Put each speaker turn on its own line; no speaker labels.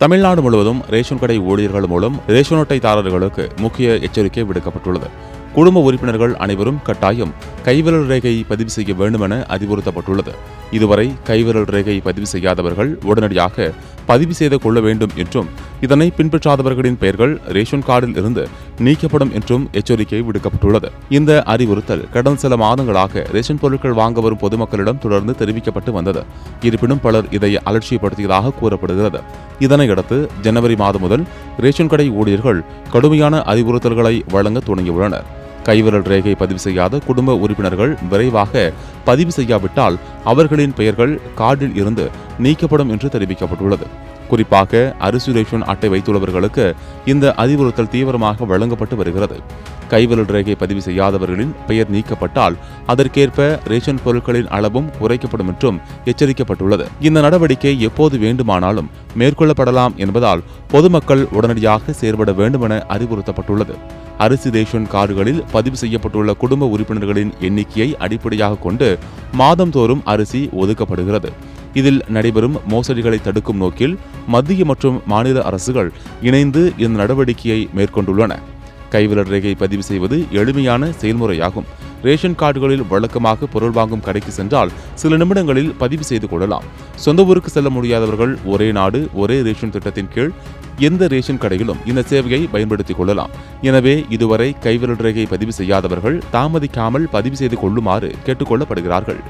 தமிழ்நாடு முழுவதும் ரேஷன் கடை ஊழியர்கள் மூலம் ரேஷன் அட்டைதாரர்களுக்கு முக்கிய எச்சரிக்கை விடுக்கப்பட்டுள்ளது. குடும்ப உறுப்பினர்கள் அனைவரும் கட்டாயம் கைவிரல் ரேகை பதிவு செய்ய வேண்டுமென அறிவுறுத்தப்பட்டுள்ளது. இதுவரை கைவிரல் ரேகை பதிவு செய்யாதவர்கள் உடனடியாக பதிவு செய்து கொள்ள வேண்டும் என்றும், இதனை பின்பற்றாதவர்களின் பெயர்கள் ரேஷன் கார்டில் இருந்து நீக்கப்படும் என்றும் எச்சரிக்கை விடுக்கப்பட்டுள்ளது. இந்த அறிவுறுத்தல் கடந்த சில மாதங்களாக ரேஷன் பொருட்கள் வாங்க வரும் பொதுமக்களிடம் தொடர்ந்து தெரிவிக்கப்பட்டு வந்தது. இருப்பினும் பலர் இதை அலட்சியப்படுத்தியதாக கூறப்படுகிறது. இதனையடுத்து ஜனவரி மாதம் முதல் ரேஷன் கடை ஊழியர்கள் கடுமையான அறிவுறுத்தல்களை வழங்க தொடங்கியுள்ளனர். கைவிரல் ரேகை பதிவு செய்யாத குடும்ப உறுப்பினர்கள் விரைவாக பதிவு செய்யாவிட்டால் அவர்களின் பெயர்கள் கார்டில் இருந்து நீக்கப்படும் என்று தெரிவிக்கப்பட்டுள்ளது. குறிப்பாக அரிசி ரேஷன் அட்டை வைத்துள்ளவர்களுக்கு இந்த அறிவுறுத்தல் தீவிரமாக வழங்கப்பட்டு வருகிறது. கைவிரல் ரேகை பதிவு செய்யாதவர்களின் பெயர் நீக்கப்பட்டால் அதற்கேற்ப ரேஷன் பொருட்களின் அளவும் குறைக்கப்படும் என்றும் எச்சரிக்கப்பட்டுள்ளது. இந்த நடவடிக்கை எப்போது வேண்டுமானாலும் மேற்கொள்ளப்படலாம் என்பதால் பொதுமக்கள் உடனடியாக செயல்பட வேண்டுமென அறிவுறுத்தப்பட்டுள்ளது. அரிசி ரேஷன் கார்டுகளில் பதிவு செய்யப்பட்டுள்ள குடும்ப உறுப்பினர்களின் எண்ணிக்கையை அடிப்படையாக கொண்டு மாதந்தோறும் அரிசி ஒதுக்கப்படுகிறது. இதில் நடைபெறும் மோசடிகளை தடுக்கும் நோக்கில் மத்திய மற்றும் மாநில அரசுகள் இணைந்து இந்த நடவடிக்கையை மேற்கொண்டுள்ளன. கைவிரல் ரேகை பதிவு செய்வது எளிமையான செயல்முறையாகும். ரேஷன் கார்டுகளில் வழக்கமாக பொருள் வாங்கும் கடைக்கு சென்றால் சில நிமிடங்களில் பதிவு செய்து கொள்ளலாம். சொந்த ஊருக்கு செல்ல முடியாதவர்கள் ஒரே நாடு ஒரே ரேஷன் திட்டத்தின் கீழ் எந்த ரேஷன் கடையிலும் இந்த சேவையை பயன்படுத்திக் கொள்ளலாம். எனவே இதுவரை கைவிரல் ரேகை பதிவு செய்யாதவர்கள் தாமதிக்காமல் பதிவு செய்து கொள்ளுமாறு கேட்டுக் கொள்ளப்படுகிறார்கள்.